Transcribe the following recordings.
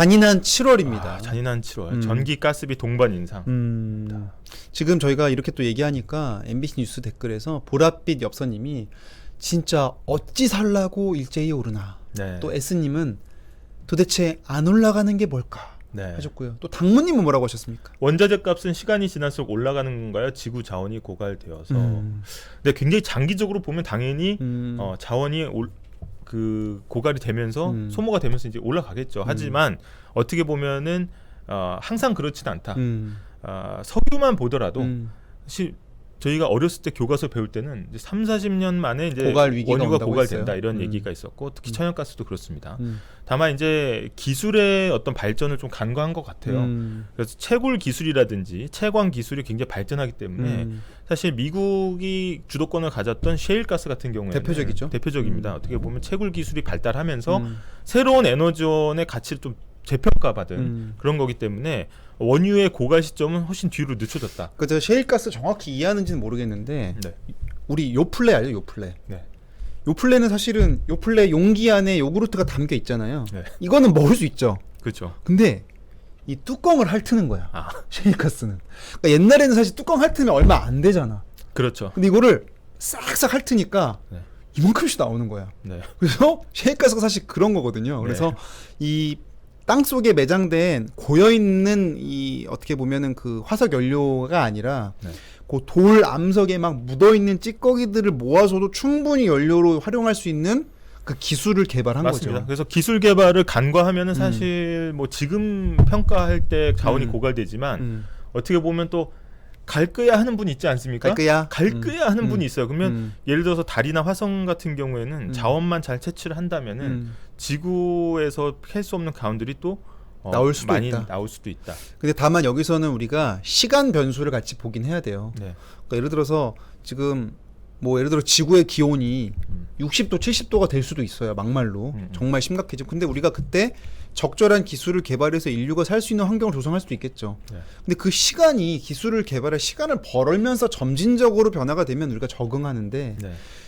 잔인한 7월입니다. 잔인한 7월. 전기 가스비 동반 인상. 지금 저희가 이렇게 또 얘기하니까 MBC 뉴스 댓글에서 보랏빛 엽서님이 진짜 어찌 살라고 일제히 오르나. 네. 또 S님은 도대체 안 올라가는 게 뭘까 네. 하셨고요. 또 당무님은 뭐라고 하셨습니까? 원자재 값은 시간이 지날수록 올라가는 건가요? 지구 자원이 고갈되어서. 근데 굉장히 장기적으로 보면 당연히 자원이 고갈이 되면서 소모가 되면서 이제 올라가겠죠. 하지만 어떻게 보면은 항상 그렇지는 않다. 석유만 보더라도 사실 저희가 어렸을 때 교과서 배울 때는 이제 3-40년 만에 이제 고갈 위기가 원유가 고갈된다 했어요. 이런 얘기가 있었고 특히 천연가스도 그렇습니다. 다만 이제 기술의 어떤 발전을 좀 간과한 것 같아요. 그래서 채굴 기술이라든지 채광 기술이 굉장히 발전하기 때문에 사실 미국이 주도권을 가졌던 셰일가스 같은 경우에는 대표적입니다. 어떻게 보면 채굴 기술이 발달하면서 새로운 에너지원의 가치를 좀 재평가받은 그런 거기 때문에 원유의 고갈 시점은 훨씬 뒤로 늦춰졌다. 그 제가 셰일가스 정확히 이해하는지는 모르겠는데 네. 우리 요플레 알죠? 요플레. 네. 요플레는 사실은 요플레 용기 안에 요구르트가 담겨 있잖아요. 네. 이거는 먹을 수 있죠. 그렇죠. 근데 이 뚜껑을 핥는 거야. 셰일가스는. 그러니까 옛날에는 사실 뚜껑 핥으면 얼마 안 되잖아. 그렇죠. 근데 이거를 싹싹 핥으니까 네. 이만큼씩 나오는 거야. 네. 그래서 셰일가스가 사실 그런 거거든요. 그래서 이 땅 속에 매장된 고여 있는 이 어떻게 보면은 그 화석 연료가 아니라 그 돌 암석에 막 묻어 있는 찌꺼기들을 모아서도 충분히 연료로 활용할 수 있는 그 기술을 개발한 맞습니다. 거죠. 그래서 기술 개발을 간과하면은 사실 뭐 지금 평가할 때 자원이 고갈되지만 어떻게 보면 또 갈 거야 하는 분이 있지 않습니까? 갈 거야 하는 분이 있어요. 그러면 예를 들어서 달이나 화성 같은 경우에는 자원만 잘 채취를 한다면은 지구에서 캘 수 없는 가운들이 또 나올 수도 많이 있다. 나올 수도 있다. 근데 다만 여기서는 우리가 시간 변수를 같이 보긴 해야 돼요. 네. 그러니까 예를 들어서 지금 뭐 예를 들어 지구의 기온이 60도, 70도가 될 수도 있어요. 막말로. 정말 심각해지고. 근데 우리가 그때 적절한 기술을 개발해서 인류가 살 수 있는 환경을 조성할 수도 있겠죠. 근데 그 시간이 기술을 개발할 시간을 벌면서 점진적으로 변화가 되면 우리가 적응하는데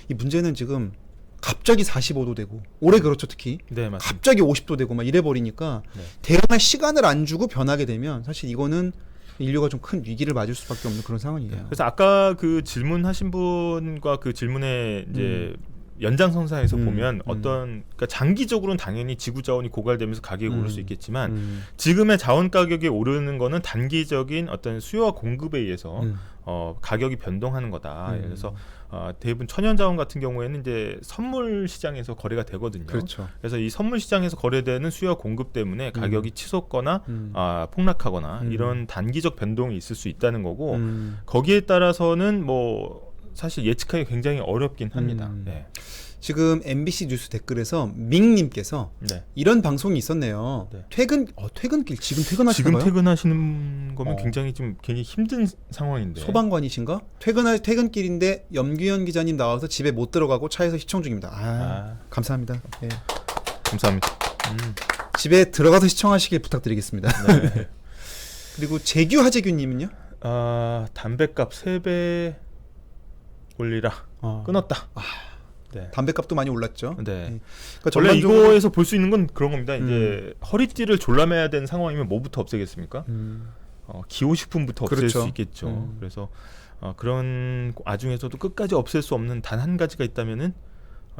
이 문제는 지금 갑자기 45도 되고 올해 그렇죠 특히 갑자기 50도 되고 막 이래 버리니까 대응할 시간을 안 주고 변하게 되면 사실 이거는 인류가 좀 큰 위기를 맞을 수밖에 없는 그런 상황이에요. 그래서 아까 그 질문하신 분과 그 질문의 이제 연장선상에서 보면 그러니까 장기적으로는 당연히 지구 자원이 고갈되면서 가격이 오를 수 있겠지만 지금의 자원 가격이 오르는 거는 단기적인 어떤 수요와 공급에 의해서 가격이 변동하는 거다. 그래서 대부분 천연 자원 같은 경우에는 이제 선물 시장에서 거래가 되거든요. 그렇죠. 그래서 이 선물 시장에서 거래되는 수요와 공급 때문에 가격이 치솟거나 폭락하거나 이런 단기적 변동이 있을 수 있다는 거고 거기에 따라서는 뭐 사실 예측하기 굉장히 어렵긴 합니다. 네. 지금 MBC 뉴스 댓글에서 밍님께서 이런 방송이 있었네요. 퇴근길 지금 퇴근하시는 거예요? 지금 퇴근하시는 거면 굉장히 좀 굉장히 힘든 상황인데. 소방관이신가? 퇴근길인데 염규현 기자님 나와서 집에 못 들어가고 차에서 시청 중입니다. 감사합니다. 네. 감사합니다. 집에 들어가서 시청하시길 부탁드리겠습니다. 네. 그리고 재규 하재규님은요? 담배값 3배 올리라 끊었다. 담배값도 많이 올랐죠. 네. 그러니까 원래 이거에서 볼 수 있는 건 그런 겁니다. 이제 허리띠를 졸라매야 되는 상황이면 뭐부터 없애겠습니까? 기호식품부터 없앨 수 있겠죠. 그래서 그런 와중에서도 끝까지 없앨 수 없는 단 한 가지가 있다면은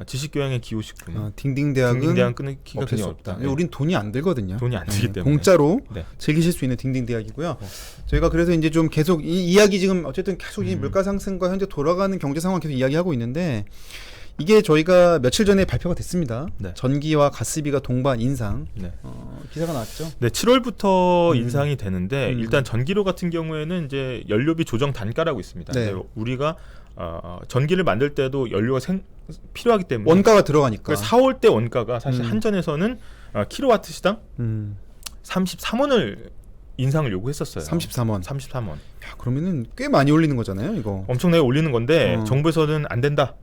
지식교양의 기호식품. 딩딩대학은 끊기가 없앨 수 없다. 우린 돈이 안 들거든요. 돈이 안 들기 때문에 공짜로 즐기실 수 있는 딩딩대학이고요. 저희가 그래서 이제 좀 계속 이 이야기 지금 어쨌든 계속 이 물가 상승과 현재 돌아가는 경제 상황 계속 이야기하고 있는데 이게 저희가 며칠 전에 발표가 됐습니다. 전기와 가스비가 동반 인상 기사가 나왔죠. 네, 7월부터 인상이 되는데 일단 전기료 같은 경우에는 이제 연료비 조정 단가라고 있습니다. 우리가 전기를 만들 때도 연료가 필요하기 때문에 원가가 들어가니까 4월 때 원가가 사실 한전에서는 킬로와트 시당 33원을 인상을 요구했었어요. 33원. 야, 그러면은 꽤 많이 올리는 거잖아요, 이거. 엄청나게 올리는 건데 정부에서는 안 된다.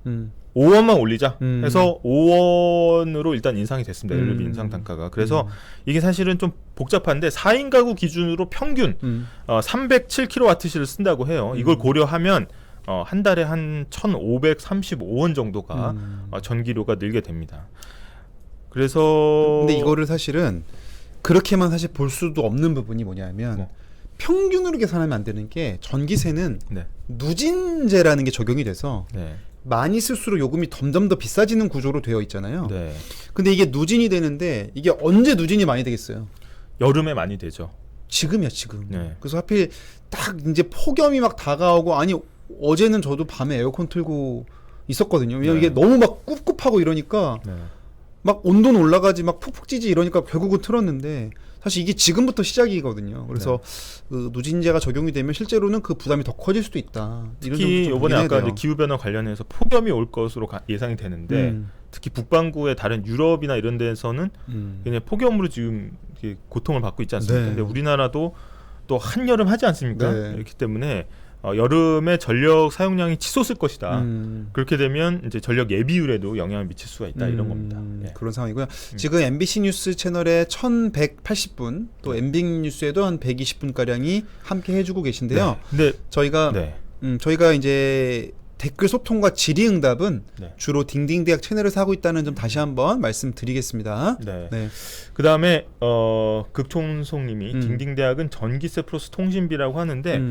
5원만 올리자 해서 5원으로 일단 인상이 됐습니다. 연료비 인상 단가가. 그래서 이게 사실은 좀 복잡한데 4인 가구 기준으로 평균 307kWh를 쓴다고 해요. 이걸 고려하면 한 달에 한 1,535원 정도가 전기료가 늘게 됩니다. 그래서 근데 이거를 사실은 그렇게만 사실 볼 수도 없는 부분이 뭐냐면 평균으로 계산하면 안 되는 게 전기세는 네. 누진제라는 게 적용이 돼서 네. 많이 쓸수록 요금이 점점 더 비싸지는 구조로 되어 있잖아요. 네. 근데 이게 누진이 되는데 이게 언제 누진이 많이 되겠어요? 여름에 많이 되죠. 지금이야 지금. 네. 그래서 하필 딱 이제 폭염이 막 다가오고 아니 어제는 저도 밤에 에어컨 틀고 있었거든요. 왜냐면 네. 이게 너무 막 꿉꿉하고 이러니까 네. 막 온도는 올라가지 막 푹푹 찌지 이러니까 결국은 틀었는데 사실 이게 지금부터 시작이거든요. 그래서 그 누진제가 적용이 되면 실제로는 그 부담이 더 커질 수도 있다. 특히 이번에 아까 이제 기후 변화 관련해서 폭염이 올 것으로 예상이 되는데 특히 북반구의 다른 유럽이나 이런 데서는 그냥 폭염으로 지금 이렇게 고통을 받고 있지 않습니까? 네. 근데 우리나라도 또 한여름 하지 않습니까? 네. 그렇기 때문에 여름에 전력 사용량이 치솟을 것이다. 그렇게 되면 이제 전력 예비율에도 영향을 미칠 수가 있다 이런 겁니다. 예. 그런 상황이고요. 지금 MBC 뉴스 채널에 1180분 또 MBC 뉴스에도 한 120분 가량이 함께 해주고 계신데요. 네. 근데 저희가 저희가 이제 댓글 소통과 질의응답은 네. 주로 딩딩대학 채널에서 하고 있다는 점 다시 한번 말씀드리겠습니다. 네. 네. 그 다음에 극촌송님이 딩딩대학은 전기세 플러스 통신비라고 하는데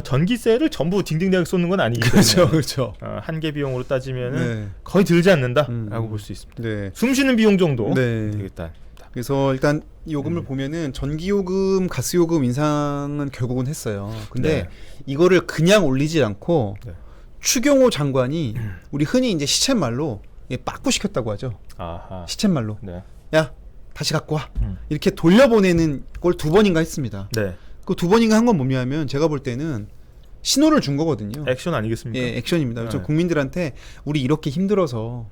전기세를 전부 딩딩대학 쏟는 건 아니기 때문에 그렇죠. 한개 비용으로 따지면은 네. 거의 들지 않는다라고 볼 수 있습니다. 네. 숨쉬는 비용 정도 네. 되겠다. 그래서 일단 요금을 보면은 전기요금, 가스요금 인상은 결국은 했어요. 근데 네. 이거를 그냥 올리지 않고 네. 추경호 장관이 우리 흔히 이제 시쳇말로 빠꾸시켰다고 하죠. 아하. 시쳇말로. 네. 야 다시 갖고 와. 이렇게 돌려보내는 걸 2번인가 했습니다. 네. 그 2번인가 한 건 뭐냐면 제가 볼 때는 신호를 준 거거든요. 액션 아니겠습니까? 예, 액션입니다. 그래서 네. 국민들한테 우리 이렇게 힘들어서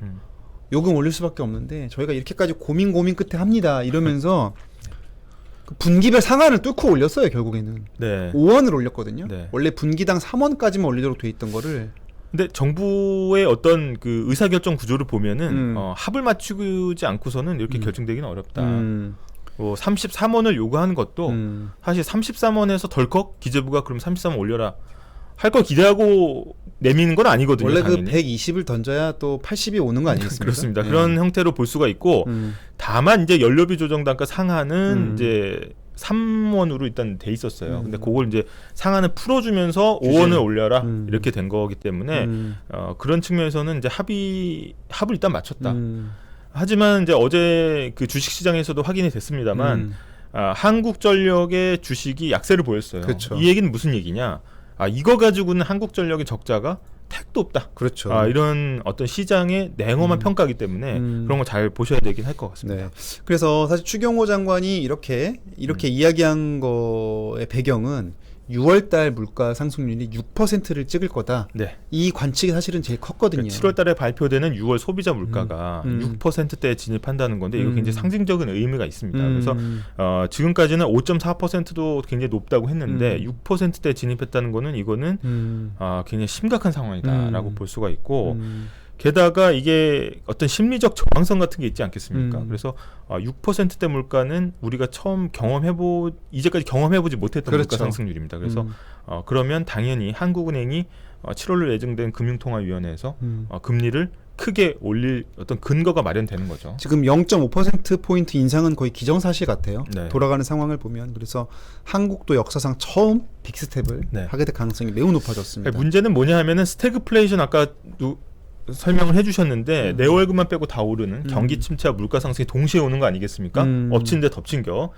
요금 올릴 수밖에 없는데 저희가 이렇게까지 고민 끝에 합니다. 이러면서 그 분기별 상한을 뚫고 올렸어요. 결국에는 네. 5원을 올렸거든요. 네. 원래 분기당 3원까지만 올리도록 돼 있던 거를. 근데 정부의 어떤 그 의사결정 구조를 보면은 합을 맞추지 않고서는 이렇게 결정되기는 어렵다. 33원을 요구하는 것도 사실 33원에서 덜컥 기재부가 그럼 33원 올려라 할 걸 기대하고 내미는 건 아니거든요. 원래 당연히. 그 120을 던져야 또 80이 오는 거 아니겠습니까? 그렇습니다. 그런 형태로 볼 수가 있고 다만 이제 연료비 조정 단가 상한은 이제 3원으로 일단 돼 있었어요. 근데 그걸 이제 상한을 풀어주면서 5원을 올려라 이렇게 된 거기 때문에 그런 측면에서는 이제 합을 일단 맞췄다. 하지만 이제 어제 그 주식시장에서도 확인이 됐습니다만 한국전력의 주식이 약세를 보였어요. 그렇죠. 이 얘기는 무슨 얘기냐? 이거 가지고는 한국전력의 적자가 택도 없다. 그렇죠. 이런 어떤 시장의 냉엄한 평가이기 때문에 그런 거 잘 보셔야 되긴 할 것 같습니다. 네. 그래서 사실 추경호 장관이 이렇게 이야기한 거의 배경은 6월달 물가 상승률이 6%를 찍을 거다. 네. 이 관측이 사실은 제일 컸거든요. 7월달에 발표되는 6월 소비자 물가가 6%대에 진입한다는 건데 이거 굉장히 상징적인 의미가 있습니다. 그래서 지금까지는 5.4%도 굉장히 높다고 했는데 6%대에 진입했다는 거는 이거는 굉장히 심각한 상황이다라고 볼 수가 있고. 게다가 이게 어떤 심리적 저항성 같은 게 있지 않겠습니까? 그래서 6%대 물가는 우리가 이제까지 경험해보지 못했던 그렇죠. 물가 상승률입니다. 그래서 그러면 당연히 한국은행이 7월로 예정된 금융통화위원회에서 금리를 크게 올릴 어떤 근거가 마련되는 거죠. 지금 0.5%포인트 인상은 거의 기정사실 같아요. 네. 돌아가는 상황을 보면. 그래서 한국도 역사상 처음 빅스텝을 하게 될 가능성이 매우 높아졌습니다. 문제는 뭐냐 하면은 스태그플레이션 아까 설명을 해주셨는데 내 월급만 빼고 다 오르는 경기 침체와 물가 상승이 동시에 오는 거 아니겠습니까? 엎친 데 덮친 겨.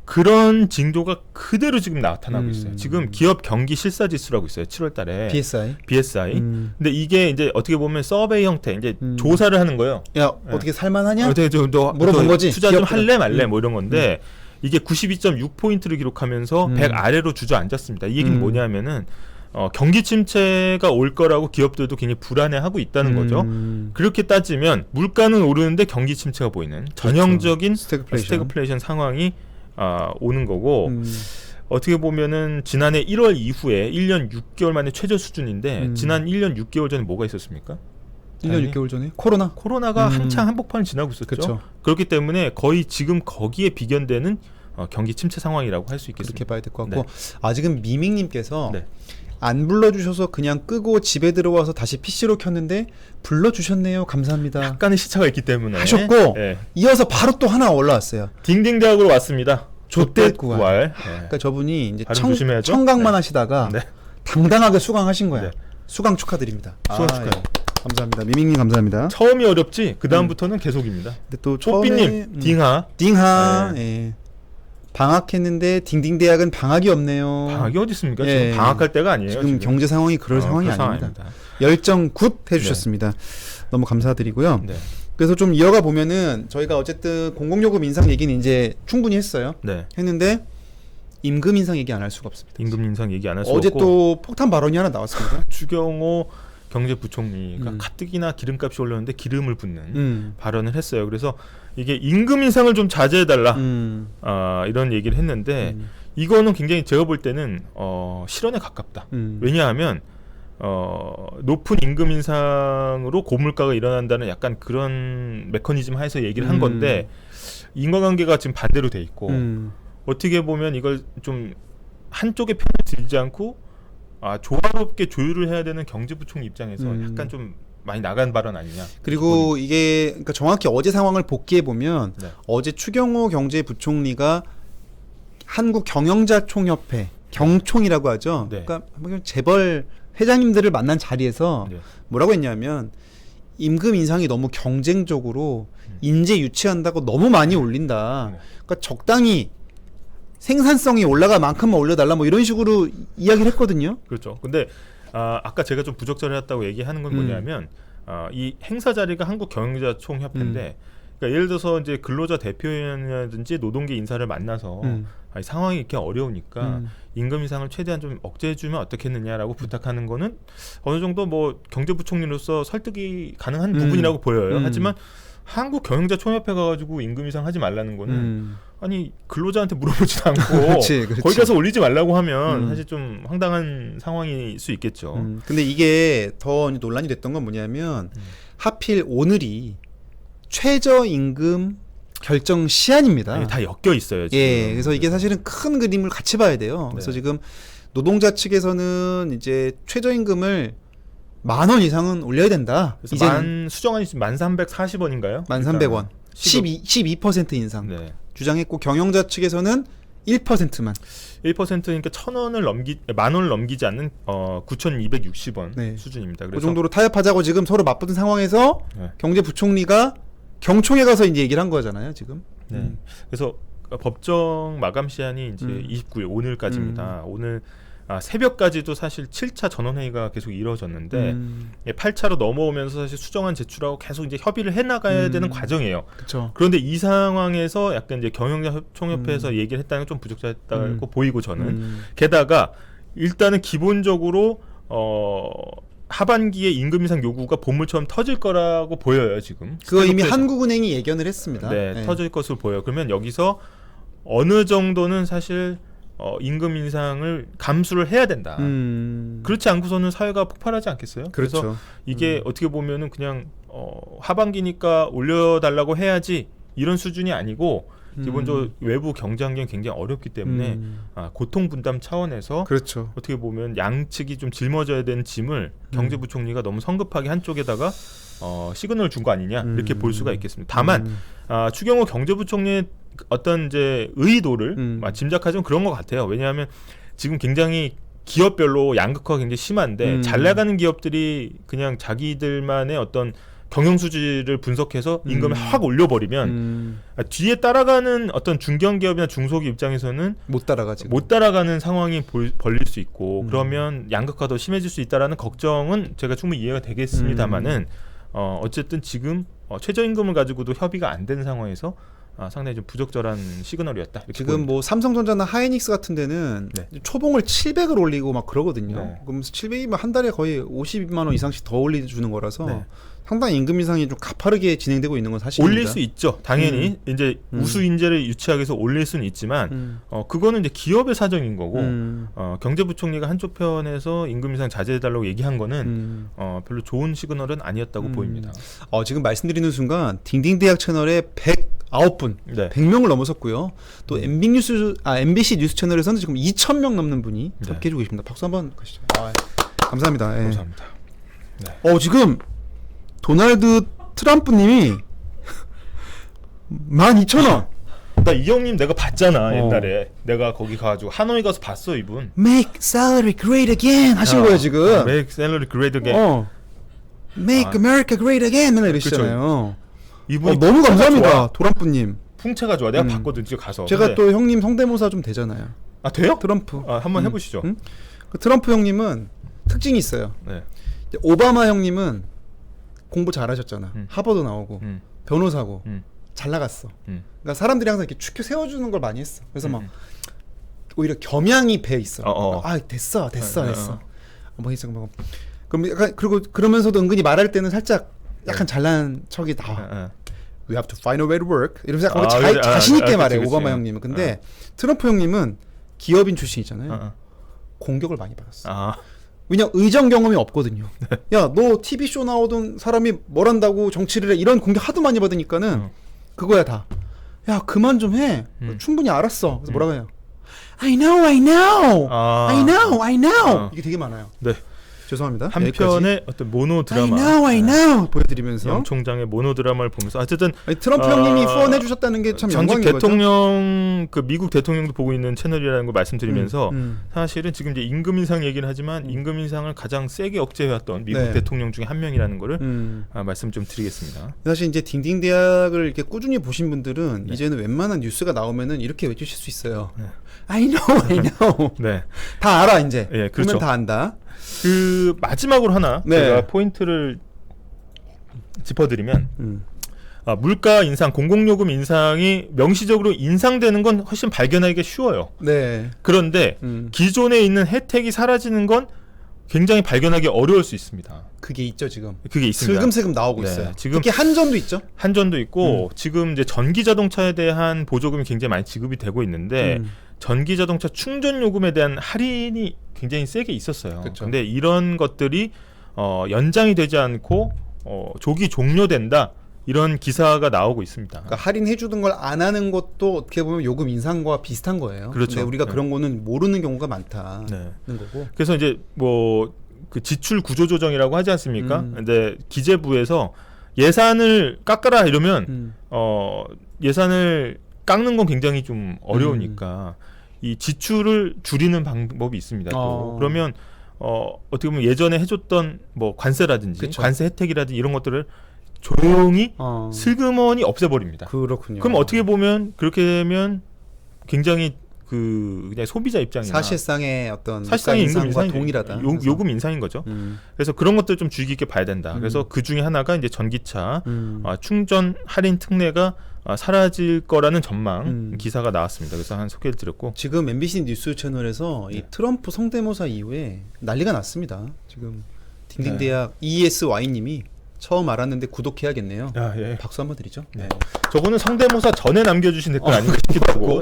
그런 징조가 그대로 지금 나타나고 있어요. 지금 기업 경기 실사 지수라고 있어요. 7월 달에. BSI. 근데 이게 이제 어떻게 보면 서베이 형태, 이제 조사를 하는 거예요. 야, 어떻게 살만하냐? 어떻게 물어본 거지. 투자 좀 할래 말래 뭐 이런 건데 이게 92.6포인트를 기록하면서 100 아래로 주저앉았습니다. 이 얘기는 뭐냐면은 경기 침체가 올 거라고 기업들도 굉장히 불안해하고 있다는 거죠. 그렇게 따지면 물가는 오르는데 경기 침체가 보이는 전형적인 스태그플레이션 상황이 오는 거고 어떻게 보면은 지난해 1월 이후에 1년 6개월 만에 최저 수준인데 지난 1년 6개월 전에 뭐가 있었습니까? 1년 6개월 전에 코로나가 한창 한복판을 지나고 있었죠. 그쵸. 그렇기 때문에 거의 지금 거기에 비견되는 경기 침체 상황이라고 할 수 있겠습니다. 그렇게 봐야 될 것 같고 아직은 미밍님께서 안 불러주셔서 그냥 끄고 집에 들어와서 다시 PC로 켰는데 불러주셨네요. 감사합니다. 약간의 시차가 있기 때문에 하셨고 네. 이어서 바로 또 하나 올라왔어요. 딩딩 대학으로 왔습니다. 좆댓 구할. 네. 그러니까 저분이 이제 발음 조심해야죠. 청각만 네. 하시다가 네. 당당하게 수강하신 거야. 네. 수강 축하드립니다. 수강 축하해요. 예. 감사합니다. 미밍님 감사합니다. 처음이 어렵지 그 다음부터는 계속입니다. 근데 또 초삐님 딩하. 딩하. 예. 방학했는데 딩딩 대학은 방학이 없네요. 방학이 어디 있습니까? 예. 지금 방학할 때가 아니에요. 지금 경제 상황이 그럴 상황이 그런 아닙니다. 열정 굿 해주셨습니다. 너무 감사드리고요. 네. 그래서 좀 이어가 보면은 저희가 어쨌든 공공요금 인상 얘기는 이제 충분히 했어요. 네. 했는데 임금 인상 얘기 안 할 수가 없습니다. 임금 인상 얘기 안 할 수 어제 없고 또 폭탄 발언이 하나 나왔습니다. 추경호 경제부총리가 가뜩이나 기름값이 올랐는데 기름을 붓는 발언을 했어요. 그래서 이게 임금 인상을 좀 자제해달라 이런 얘기를 했는데 이거는 굉장히 제가 볼 때는 실언에 가깝다. 왜냐하면 높은 임금 인상으로 고물가가 일어난다는 약간 그런 메커니즘 하에서 얘기를 한 건데 인과관계가 지금 반대로 돼 있고 어떻게 보면 이걸 좀 한쪽에 편을 들지 않고 조화롭게 조율을 해야 되는 경제부총리 입장에서 약간 좀 많이 나간 발언 아니냐. 그리고 이게 그러니까 정확히 어제 상황을 복기해 보면 네. 어제 추경호 경제부총리가 한국 경영자총협회 경총이라고 하죠. 네. 그러니까 재벌 회장님들을 만난 자리에서 네. 뭐라고 했냐면 임금 인상이 너무 경쟁적으로 인재 유치한다고 너무 많이 올린다. 그러니까 적당히 생산성이 올라갈 만큼만 올려달라 뭐 이런 식으로 이야기를 했거든요. 그렇죠. 근데 아까 제가 좀 부적절했다고 얘기하는 건 뭐냐면 이 행사 자리가 한국 경영자총협회인데 그러니까 예를 들어서 이제 근로자 대표위원이라든지 노동계 인사를 만나서 상황이 이렇게 어려우니까 임금 인상을 최대한 좀 억제해주면 어떻겠느냐라고 부탁하는 거는 어느 정도 뭐 경제부총리로서 설득이 가능한 부분이라고 보여요. 하지만 한국 경영자총협회 가가지고 임금 인상 하지 말라는 거는 아니 근로자한테 물어보지도 않고 그렇지. 거기 가서 올리지 말라고 하면 사실 좀 황당한 상황일 수 있겠죠. 근데 이게 더 논란이 됐던 건 뭐냐면 하필 오늘이 최저임금 결정 시한입니다. 아니, 다 엮여 있어요. 지금. 예, 그래서 이게 사실은 큰 그림을 같이 봐야 돼요. 그래서 네. 지금 노동자 측에서는 이제 최저임금을 10,000원 이상은 올려야 된다. 이제 수정안이 1,340원인가요? 1,300원. 12% 인상 네. 주장했고 경영자 측에서는 1%만. 1%니까 1,000원을 10,000원을 넘기지 않는 9,260원 네. 수준입니다. 그 그래서 정도로 타협하자고 지금 서로 맞붙은 상황에서 네. 경제부총리가 경총에 가서 이제 얘기를 한 거잖아요, 지금. 네. 그래서 법정 마감 시한이 이제 29일 오늘까지입니다. 오늘 새벽까지도 사실 7차 전원회의가 계속 이루어졌는데 8차로 넘어오면서 사실 수정안 제출하고 계속 이제 협의를 해나가야 되는 과정이에요. 그렇죠. 그런데 이 상황에서 약간 이제 경영자총협회에서 얘기를 했다는 건 좀 부적절했다고 보이고 저는 게다가 일단은 기본적으로 하반기에 임금 인상 요구가 본물처럼 터질 거라고 보여요 지금. 그거 이미 스탠드업에서. 한국은행이 예견을 했습니다. 네, 네. 터질 것으로 보여요. 그러면 여기서 어느 정도는 사실 임금 인상을 감수를 해야 된다. 그렇지 않고서는 사회가 폭발하지 않겠어요? 그렇죠. 그래서 이게 어떻게 보면은 그냥 하반기니까 올려달라고 해야지 이런 수준이 아니고 기본적으로 외부 경제 환경이 굉장히 어렵기 때문에 고통 분담 차원에서 그렇죠. 어떻게 보면 양측이 좀 짊어져야 되는 짐을 경제부총리가 너무 성급하게 한쪽에다가 시그널을 준 거 아니냐 이렇게 볼 수가 있겠습니다. 다만 추경호 경제부총리의 어떤 이제 의도를 짐작하자면 그런 것 같아요. 왜냐하면 지금 굉장히 기업별로 양극화가 굉장히 심한데 잘 나가는 기업들이 그냥 자기들만의 어떤 경영 수지를 분석해서 임금을 확 올려버리면 뒤에 따라가는 어떤 중견기업이나 중소기업 입장에서는 못 따라가지. 못 따라가는 상황이 벌릴 수 있고 그러면 양극화도 심해질 수 있다라는 걱정은 제가 충분히 이해가 되겠습니다만은 어쨌든 지금 최저임금을 가지고도 협의가 안 된 상황에서 상당히 좀 부적절한 시그널이었다. 이렇게 지금 보입니다. 뭐 삼성전자나 하이닉스 같은 데는 네. 초봉을 700을 올리고 막 그러거든요. 네. 그럼 700이면 한 달에 거의 50만 원 이상씩 더 올려주는 거라서 네. 상당히 임금 인상이 좀 가파르게 진행되고 있는 건 사실입니다. 올릴 수 있죠. 당연히 이제 우수 인재를 유치하기 위해서 올릴 수는 있지만 그거는 이제 기업의 사정인 거고 경제부총리가 한쪽 편에서 임금 인상 자제해달라고 얘기한 거는 별로 좋은 시그널은 아니었다고 보입니다. 지금 말씀드리는 순간 딩딩대학 채널에 9분, 네. 100명을 넘어섰고요. 또 MBC 뉴스 채널에서는 지금 2,000명 넘는 분이 함께해주고 계십니다. 박수 한번 가시죠. 감사합니다. 예. 감사합니다. 네. 지금 도널드 트럼프님이 12,000원. 나 이 형님 내가 봤잖아 옛날에. 내가 거기 가가지고 하노이 가서 봤어 이분. Make salary great again 하신 거예요 지금. Make salary great again. Make America great again 맨날 이러시잖아요. 이분이 너무 감사합니다 좋아. 도람프님. 풍채가 좋아. 내가 봤거든 지금 가서. 제가 근데... 또 형님 성대모사 좀 되잖아요. 아 돼요? 트럼프. 한번 해보시죠. 그 트럼프 형님은 특징이 있어요. 네. 오바마 형님은 공부 잘하셨잖아. 하버드 나오고 변호사고 잘 나갔어. 그러니까 사람들이 항상 이렇게 축켜 세워주는 걸 많이 했어. 그래서 막 오히려 겸양이 배 있어. 됐어. 뭐 있어 뭐. 그럼 약간 그리고 그러면서도 은근히 말할 때는 살짝 약간 잘난 척이 나와. We have to find a way to work. 이러면서 약간 자신 있게 말해. 그치. 오바마 형님은. 근데 트럼프 형님은 기업인 출신이잖아요. 공격을 많이 받았어. 왜냐 의정 경험이 없거든요. 야, 너 TV 쇼 나오던 사람이 뭘 한다고 정치를 해 이런 공격 하도 많이 받으니까는 그거야 다. 야 그만 좀 해. 충분히 알았어. 그래서 뭐라고 해요? I know. 이게 되게 많아요. 네. 죄송합니다. 한편의 어떤 모노 드라마. I know. 보여드리면서 영 총장의 모노 드라마를 보면서 어쨌든 트럼프 형님이 후원해 주셨다는 게 참 전직 영광인 대통령 그 미국 대통령도 보고 있는 채널이라는 걸 말씀드리면서 사실은 지금 이제 임금 인상 얘기를 하지만 임금 인상을 가장 세게 억제해왔던 미국 대통령 중에 한 명이라는 거를 말씀 좀 드리겠습니다. 사실 이제 딩딩 대학을 이렇게 꾸준히 보신 분들은 이제는 웬만한 뉴스가 나오면은 이렇게 외치실 수 있어요. I know. 네. 다 알아 이제. 그렇죠. 그러면 다 안다. 그 마지막으로 하나 제가 포인트를 짚어드리면 물가 인상, 공공요금 인상이 명시적으로 인상되는 건 훨씬 발견하기가 쉬워요. 네. 그런데 기존에 있는 혜택이 사라지는 건 굉장히 발견하기 어려울 수 있습니다. 그게 있죠 지금. 그게 있습니다. 슬금슬금 나오고 있어요. 지금 특히 한전도 있죠. 한전도 있고 지금 이제 전기 자동차에 대한 보조금이 굉장히 많이 지급이 되고 있는데 전기 자동차 충전 요금에 대한 할인이 굉장히 세게 있었어요. 그런데 이런 것들이 연장이 되지 않고 조기 종료된다. 이런 기사가 나오고 있습니다. 그러니까 할인해 주던 걸 안 하는 것도 어떻게 보면 요금 인상과 비슷한 거예요. 그렇죠. 근데 우리가 그런 거는 모르는 경우가 많다는 거고. 그래서 이제 뭐 그 지출 구조 조정이라고 하지 않습니까? 근데 기재부에서 예산을 깎아라 이러면 예산을 깎는 건 굉장히 좀 어려우니까 이 지출을 줄이는 방법이 있습니다. 또 그러면 어떻게 보면 예전에 해줬던 뭐 관세라든지 그쵸. 관세 혜택이라든지 이런 것들을 조용히 슬그머니 없애버립니다. 그렇군요. 그럼 어떻게 보면 그렇게 되면 굉장히 그냥 소비자 입장이나 사실상의 어떤 사실상의 임금 인상과 동일하다. 요금 인상인 거죠. 그래서 그런 것들 좀 주의 깊게 봐야 된다. 그래서 그 중에 하나가 이제 전기차 충전 할인 특례가 사라질 거라는 전망 기사가 나왔습니다. 그래서 한 소개를 드렸고 지금 MBC 뉴스 채널에서 이 트럼프 성대모사 이후에 난리가 났습니다. 지금 딩딩 대학 ESY님이 처음 알았는데 구독해야겠네요. 박수 한번 드리죠. 저거는 성대모사 전에 남겨주신 댓글 아닌가 싶기도 하고.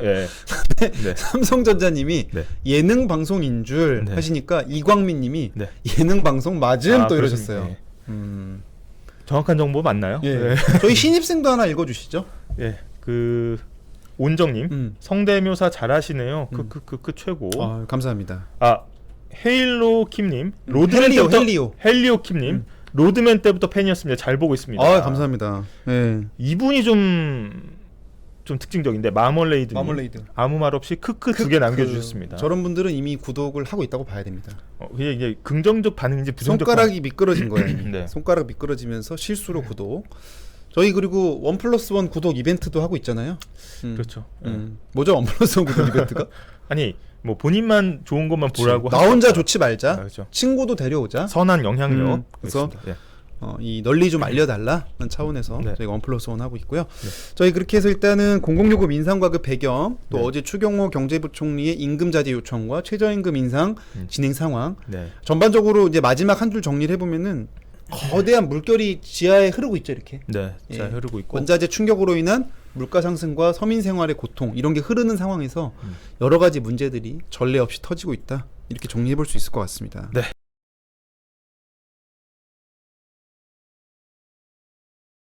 삼성전자님이 예능 방송인 줄 하시니까 이광민님이 예능 방송 맞음 또 이러셨어요. 정확한 정보 맞나요? 저희 신입생도 하나 읽어주시죠. 그 온정님 성대묘사 잘하시네요. 그 최고. 감사합니다. 헤일로 킴님, 헬리오 킴님. 로드맨 때부터 팬이었습니다. 잘 보고 있습니다. 감사합니다. 이분이 좀 특징적인데 마멀레이드 아무 말 없이 크크 2개 남겨주셨습니다. 저런 분들은 이미 구독을 하고 있다고 봐야 됩니다. 그게 이제 긍정적 반응인지 부정적 손가락이 미끄러진 거예요. 손가락 미끄러지면서 실수로 구독. 저희 그리고 1+1 구독 이벤트도 하고 있잖아요. 그렇죠. 뭐죠 1+1 구독 이벤트가? 아니 뭐 본인만 좋은 것만 보라고 나 혼자 좋지 말자. 그렇죠. 친구도 데려오자. 선한 영향력. 그래서 이 널리 좀 알려달라는 차원에서 저희가 1+1 하고 있고요. 저희 그렇게 해서 일단은 공공요금 인상과 그 배경, 또 어제 추경호 경제부총리의 임금 자제 요청과 최저임금 인상 진행 상황, 전반적으로 이제 마지막 한 줄 정리를 해보면은 거대한 물결이 지하에 흐르고 있죠, 이렇게. 잘 흐르고 있고. 원자재 충격으로 인한 물가 상승과 서민 생활의 고통 이런 게 흐르는 상황에서 여러 가지 문제들이 전례 없이 터지고 있다. 이렇게 정리해 볼 수 있을 것 같습니다.